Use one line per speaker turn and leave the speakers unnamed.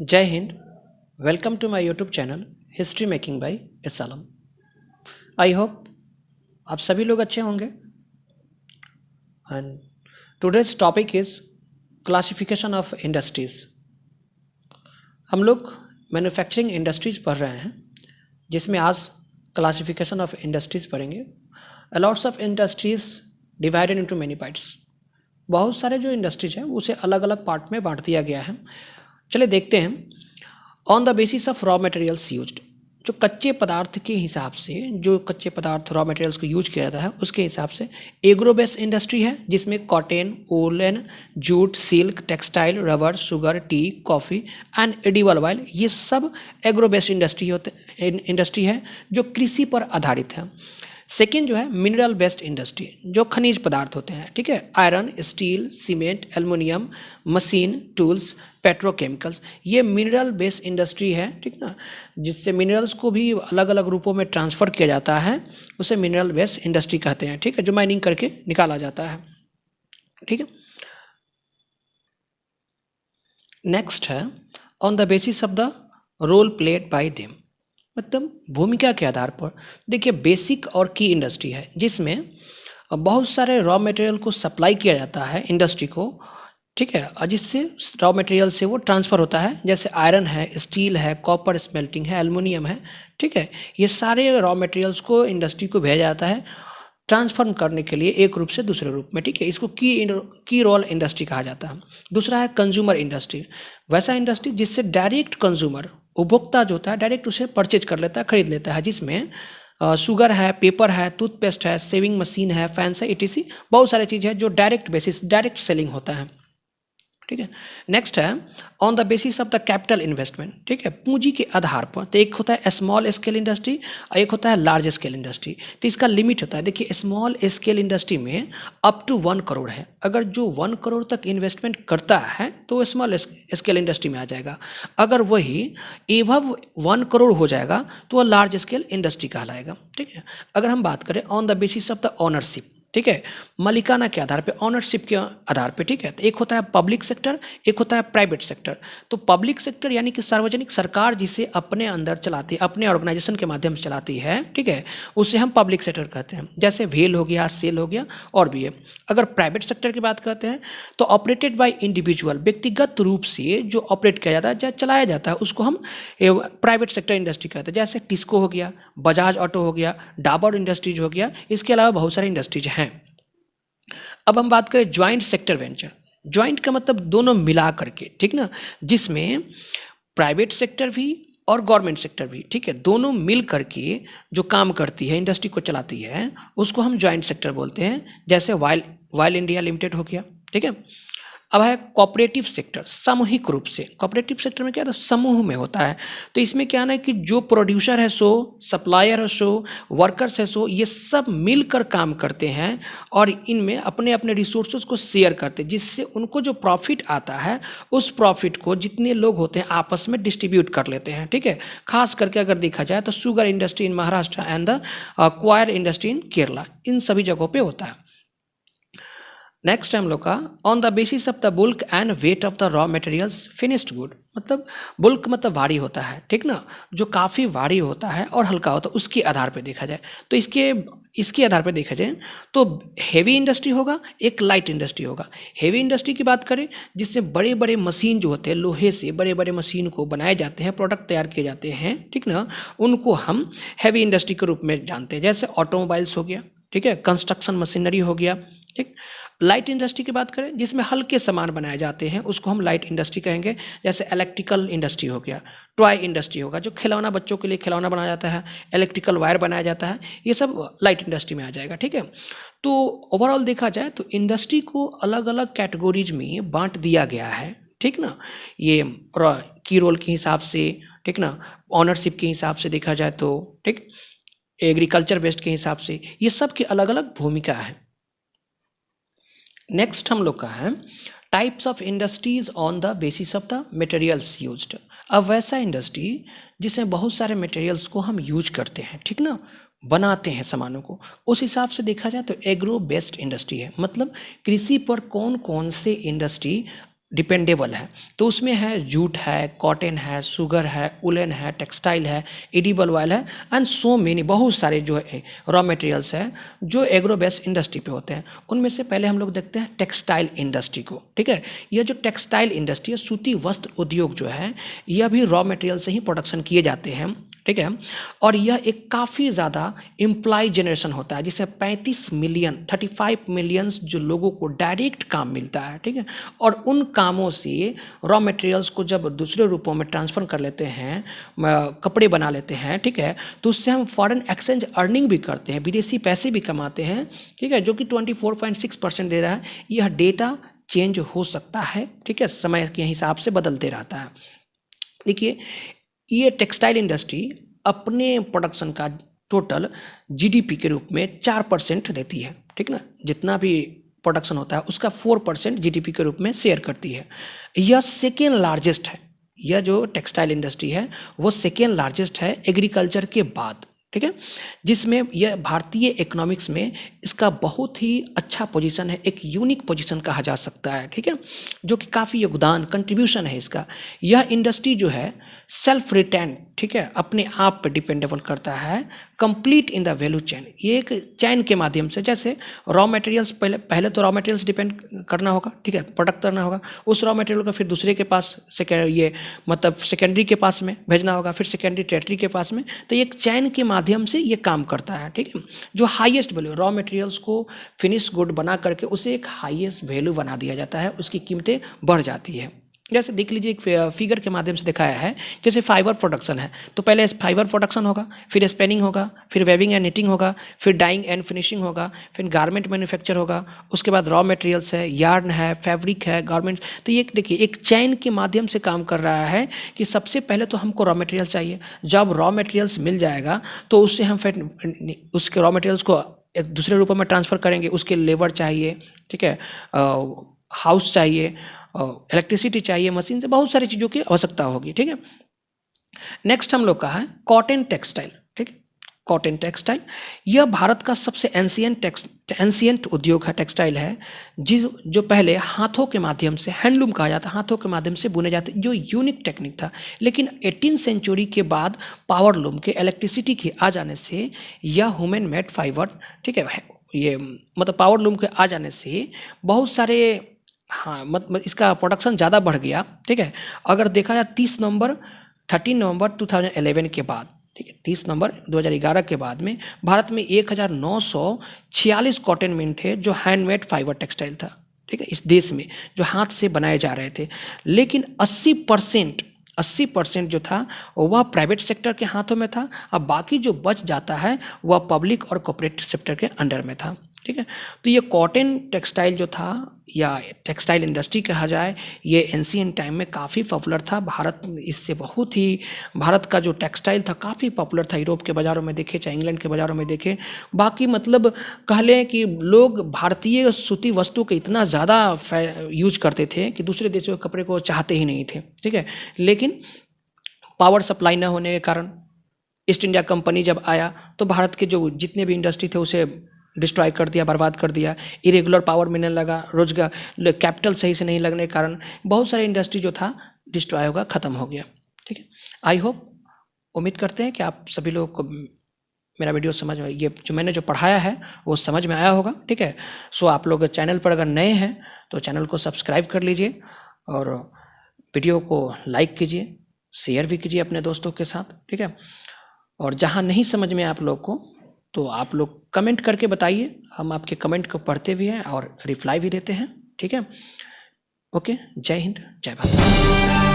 जय हिंद। Welcome to my YouTube channel history making by S Alam. I hope आप सभी लोग अच्छे होंगे। And today's topic is classification of industries. हम लोग मैन्युफैक्चरिंग इंडस्ट्रीज पढ़ रहे हैं, जिसमें आज क्लासिफिकेशन ऑफ इंडस्ट्रीज पढ़ेंगे। A lots of industries divided into many parts. बहुत सारे जो इंडस्ट्रीज हैं उसे अलग अलग पार्ट में बांट दिया गया है। चलिए देखते हैं। On the basis of raw materials used, जो कच्चे पदार्थ के हिसाब से, जो कच्चे पदार्थ रॉ मटेरियल्स को यूज किया जाता है उसके हिसाब से एग्रो बेस्ड इंडस्ट्री है, जिसमें cotton, woollen, jute, silk, textile, rubber, sugar, T, coffee and edible oil, ये सब एग्रो बेस्ड इंडस्ट्री है जो कृषि पर आधारित है। सेकेंड जो है मिनरल बेस्ड इंडस्ट्री, जो खनिज पदार्थ होते हैं, ठीक है, iron, steel, cement, aluminium, machine, tools, petrochemicals, ये मिनरल बेस्ड इंडस्ट्री है, ठीक ना, जिससे मिनरल्स को भी अलग अलग रूपों में ट्रांसफ़र किया जाता है, उसे मिनरल बेस्ड इंडस्ट्री कहते हैं, ठीक है, जो माइनिंग करके निकाला जाता है, ठीक है। नेक्स्ट है on the basis of the role played by them, मतलब भूमिका के आधार पर। देखिए, बेसिक और की इंडस्ट्री है, जिसमें बहुत सारे रॉ मटेरियल को सप्लाई किया जाता है इंडस्ट्री को, ठीक है, और जिससे रॉ मटेरियल से वो ट्रांसफ़र होता है, जैसे आयरन है, स्टील है, कॉपर स्मेल्टिंग है, एल्युमिनियम है, ठीक है, ये सारे रॉ मटेरियल्स को इंडस्ट्री को भेजा जाता है ट्रांसफॉर्म करने के लिए एक रूप से दूसरे रूप में, ठीक है। इसको की रोल इंडस्ट्री कहा जाता है। दूसरा है कंज्यूमर इंडस्ट्री, वैसा इंडस्ट्री जिससे डायरेक्ट कंज्यूमर, उपभोक्ता जो होता है डायरेक्ट उसे परचेज कर लेता है, खरीद लेता है, जिसमें शुगर है, पेपर है, टूथपेस्ट है, सेविंग मशीन है, फैंस है, etc। बहुत सारी चीज़ है जो डायरेक्ट बेसिस, डायरेक्ट सेलिंग होता है, ठीक है। नेक्स्ट है on the basis of the capital investment, ठीक है, पूंजी के आधार पर। तो एक होता है स्मॉल स्केल इंडस्ट्री और एक होता है लार्ज स्केल इंडस्ट्री। तो इसका लिमिट होता है, देखिए स्मॉल स्केल इंडस्ट्री में अप टू 1 करोड़ है, अगर जो 1 करोड़ तक इन्वेस्टमेंट करता है तो वो स्मॉल स्केल इंडस्ट्री में आ जाएगा। अगर वही एबव 1 करोड़ हो जाएगा तो वह लार्ज स्केल इंडस्ट्री कहलाएगा, ठीक है। अगर हम बात करें on the basis of the ownership, ठीक है, मालिकाना के आधार पे, ऑनरशिप के आधार पे, ठीक है, तो एक होता है पब्लिक सेक्टर, एक होता है प्राइवेट सेक्टर। तो पब्लिक सेक्टर यानी कि सार्वजनिक, सरकार जिसे अपने अंदर चलाती है, अपने ऑर्गेनाइजेशन के माध्यम से चलाती है, ठीक है, उसे हम पब्लिक सेक्टर कहते हैं, जैसे वेल हो गया, सेल हो गया और भी है। अगर प्राइवेट सेक्टर की बात करते हैं तो ऑपरेटेड बाय इंडिविजुअल, व्यक्तिगत रूप से जो ऑपरेट किया जाता है या चलाया जाता है उसको हम प्राइवेट सेक्टर इंडस्ट्री कहते हैं, जैसे टिस्को हो गया, बजाज ऑटो हो गया, डाबर इंडस्ट्रीज हो गया, इसके अलावा बहुत सारे इंडस्ट्रीज हैं। अब हम बात करें ज्वाइंट सेक्टर वेंचर। ज्वाइंट का मतलब दोनों मिला करके, ठीक ना, जिसमें प्राइवेट सेक्टर भी और गवर्नमेंट सेक्टर भी, ठीक है, दोनों मिल करके जो काम करती है, इंडस्ट्री को चलाती है, उसको हम ज्वाइंट सेक्टर बोलते हैं, जैसे वाइल इंडिया लिमिटेड हो गया, ठीक है। अब है कोऑपरेटिव सेक्टर, सामूहिक रूप से। कोऑपरेटिव सेक्टर में क्या है, तो समूह में होता है। तो इसमें क्या है कि जो प्रोड्यूसर है सो, सप्लायर है सो, वर्कर्स है सो, ये सब मिलकर काम करते हैं और इनमें अपने अपने रिसोर्सेज को शेयर करते हैं, जिससे उनको जो प्रॉफिट आता है उस प्रॉफिट को जितने लोग होते हैं आपस में डिस्ट्रीब्यूट कर लेते हैं, ठीक है। खास करके अगर देखा जाए तो sugar industry in Maharashtra and the coir industry in Kerala, इन सभी जगहों पर होता है। नेक्स्ट हम लोग का on the basis of the bulk and weight of the raw materials finished good, मतलब बुल्क मतलब भारी होता है, ठीक ना, जो काफ़ी भारी होता है और हल्का होता है, उसके आधार पे देखा जाए तो इसके आधार पे देखा जाए तो हेवी इंडस्ट्री होगा, एक लाइट इंडस्ट्री होगा। हेवी इंडस्ट्री की बात करें जिससे बड़े बड़े मशीन जो होते हैं, लोहे से बड़े बड़े मशीन को बनाए जाते हैं, प्रोडक्ट तैयार किए जाते हैं, ठीक ना, उनको हम हैवी इंडस्ट्री के रूप में जानते हैं, जैसे ऑटोमोबाइल्स हो गया, ठीक है, कंस्ट्रक्शन मशीनरी हो गया, ठीक। लाइट इंडस्ट्री की बात करें जिसमें हल्के सामान बनाए जाते हैं, उसको हम लाइट इंडस्ट्री कहेंगे, जैसे इलेक्ट्रिकल इंडस्ट्री हो गया, टॉय इंडस्ट्री होगा, जो खिलौना, बच्चों के लिए खिलौना बनाया जाता है, इलेक्ट्रिकल वायर बनाया जाता है, ये सब लाइट इंडस्ट्री में आ जाएगा, ठीक है। तो ओवरऑल देखा जाए तो इंडस्ट्री को अलग अलग कैटेगरीज में बांट दिया गया है, ठीक ना, ये की रोल के हिसाब से, ठीक ना, ऑनरशिप के हिसाब से देखा जाए तो, ठीक, एग्रीकल्चर बेस्ड के हिसाब से, ये सब की अलग अलग भूमिका है। नेक्स्ट हम लोग का है types of industries on the basis of the materials used. अब वैसा इंडस्ट्री जिसमें बहुत सारे मटेरियल्स को हम यूज करते हैं, ठीक ना, बनाते हैं सामानों को, उस हिसाब से देखा जाए तो एग्रो बेस्ड इंडस्ट्री है, मतलब कृषि पर कौन कौन से इंडस्ट्री डिपेंडेबल है। तो उसमें है जूट है, कॉटन है, शुगर है, उलन है, टेक्सटाइल है, एडिबल ऑयल है एंड सो मेनी, बहुत सारे जो रॉ मटेरियल्स है जो एग्रो बेस्ड इंडस्ट्री पे होते हैं। उनमें से पहले हम लोग देखते हैं टेक्सटाइल इंडस्ट्री को। ठीक है, यह जो टेक्सटाइल इंडस्ट्री है, सूती वस्त्र उद्योग जो है, यह भी रॉ मटेरियल से ही प्रोडक्शन किए जाते हैं। ठीक है, और यह एक काफ़ी ज़्यादा एम्प्लॉय जनरेशन होता है, जिससे 35 मिलियन 35 मिलियंस जो लोगों को डायरेक्ट काम मिलता है। ठीक है, और उन कामों से रॉ मटेरियल्स को जब दूसरे रूपों में ट्रांसफ़र कर लेते हैं, कपड़े बना लेते हैं, ठीक है, तो उससे हम फॉरेन एक्सचेंज अर्निंग भी करते हैं, विदेशी पैसे भी कमाते हैं। ठीक है, जो कि 24.6% दे रहा है। यह डेटा चेंज हो सकता है, ठीक है, समय के हिसाब से बदलते रहता है। देखिए, ये टेक्सटाइल इंडस्ट्री अपने प्रोडक्शन का टोटल जीडीपी के रूप में 4% देती है। ठीक ना, जितना भी प्रोडक्शन होता है उसका 4% जीडीपी के रूप में शेयर करती है। यह सेकेंड लार्जेस्ट है, यह जो टेक्सटाइल इंडस्ट्री है वो सेकेंड लार्जेस्ट है एग्रीकल्चर के बाद। ठीक है, जिसमें यह भारतीय इकोनॉमिक्स में इसका बहुत ही अच्छा पोजीशन है, एक यूनिक पोजीशन कहा जा सकता है। ठीक है, जो कि काफ़ी योगदान कंट्रीब्यूशन है इसका। यह इंडस्ट्री जो है सेल्फ रिटेन, ठीक है, अपने आप पे डिपेंडेबल करता है, complete in the value chain. ये एक चैन के माध्यम से, जैसे रॉ मटेरियल्स पहले तो रॉ मटेरियल्स डिपेंड करना होगा, ठीक है, प्रोडक्ट करना होगा, उस रॉ मटेरियल को फिर दूसरे के पास सेकेंडरी के पास में भेजना होगा, फिर सेकेंडरी टेरिटरी के पास में। तो ये एक चैन के माध्यम से ये काम करता है। ठीक है, जो हाईएस्ट वैल्यू रॉ मटेरियल्स को फिनिश गुड बना करके उसे एक हाईएस्ट वैल्यू बना दिया जाता है, उसकी कीमतें बढ़ जाती है। जैसे देख लीजिए, एक फिगर के माध्यम से दिखाया है, जैसे फाइबर प्रोडक्शन है तो पहले फाइबर प्रोडक्शन होगा, फिर स्पेनिंग होगा, फिर वेविंग एंड निटिंग होगा, फिर डाइंग एंड फिनिशिंग होगा, फिर गारमेंट मैन्युफैक्चर होगा, उसके बाद रॉ मटेरियल्स है, यार्न है, फैब्रिक है, गारमेंट। तो ये देखिए एक चैन के माध्यम से काम कर रहा है कि सबसे पहले तो हमको रॉ मटेरियल चाहिए, जब रॉ मटेरियल्स मिल जाएगा तो उससे हम फिर उसके रॉ मटेरियल्स को एक दूसरे रूपों में ट्रांसफ़र करेंगे। उसके लेबर चाहिए, ठीक है, हाउस चाहिए, इलेक्ट्रिसिटी चाहिए, मशीन से बहुत सारी चीज़ों की आवश्यकता होगी। ठीक है, नेक्स्ट हम लोग का है कॉटन टेक्सटाइल। ठीक है, कॉटन टेक्सटाइल यह भारत का सबसे एंशियंट उद्योग है, टेक्सटाइल है, जो पहले हाथों के माध्यम से, हैंडलूम कहा जाता है, हाथों के माध्यम से बुने जाते, जो यूनिक टेक्निक था। लेकिन 18वीं सेंचुरी के बाद पावर लूम के, इलेक्ट्रिसिटी के आ जाने से यह ह्यूमन मेड फाइबर, ठीक है, ये मतलब पावर लूम के आ जाने से बहुत सारे, हाँ, मतलब इसका प्रोडक्शन ज़्यादा बढ़ गया। ठीक है, अगर देखा जाए 13 नवंबर 2011 के बाद, ठीक है, 30 नवंबर 2011 के बाद में भारत में 1946 कॉटन मिल थे जो हैंडमेड फाइबर टेक्सटाइल था। ठीक है, इस देश में जो हाथ से बनाए जा रहे थे। लेकिन 80% जो था वह प्राइवेट सेक्टर के हाथों में था, अब बाकी जो बच जाता है वह पब्लिक और कॉर्पोरेट सेक्टर के अंडर में था। ठीक है, तो ये कॉटन टेक्सटाइल जो था, या टेक्सटाइल इंडस्ट्री कहा जाए, ये एंशिएंट टाइम में काफ़ी पॉपुलर था। भारत इससे बहुत ही, भारत का जो टेक्सटाइल था काफ़ी पॉपुलर था, यूरोप के बाज़ारों में देखे चाहे इंग्लैंड के बाज़ारों में देखे। बाकी मतलब कह लें कि लोग भारतीय सूती वस्तु के इतना ज़्यादा यूज करते थे कि दूसरे देशों के कपड़े को चाहते ही नहीं थे। ठीक है, लेकिन पावर सप्लाई न होने के कारण ईस्ट इंडिया कंपनी जब आया तो भारत के जो जितने भी इंडस्ट्री थे उसे डिस्ट्रॉय कर दिया, बर्बाद कर दिया। इरेगुलर पावर मिलने लगा, रोजगार, कैपिटल सही से नहीं लगने के कारण बहुत सारे इंडस्ट्री जो था डिस्ट्रॉय होगा, ख़त्म हो गया। ठीक है, आई होप, उम्मीद करते हैं कि आप सभी लोगों को मेरा वीडियो समझ में, ये जो मैंने जो पढ़ाया है वो समझ में आया होगा। ठीक है, सो आप लोग चैनल पर अगर नए हैं तो चैनल को सब्सक्राइब कर लीजिए और वीडियो को लाइक कीजिए, शेयर भी कीजिए अपने दोस्तों के साथ। ठीक है, और जहाँ नहीं समझ में आप लोग को तो आप लोग कमेंट करके बताइए, हम आपके कमेंट को पढ़ते भी हैं और रिप्लाई भी देते हैं। ठीक है, ओके, जय हिंद, जय भारत।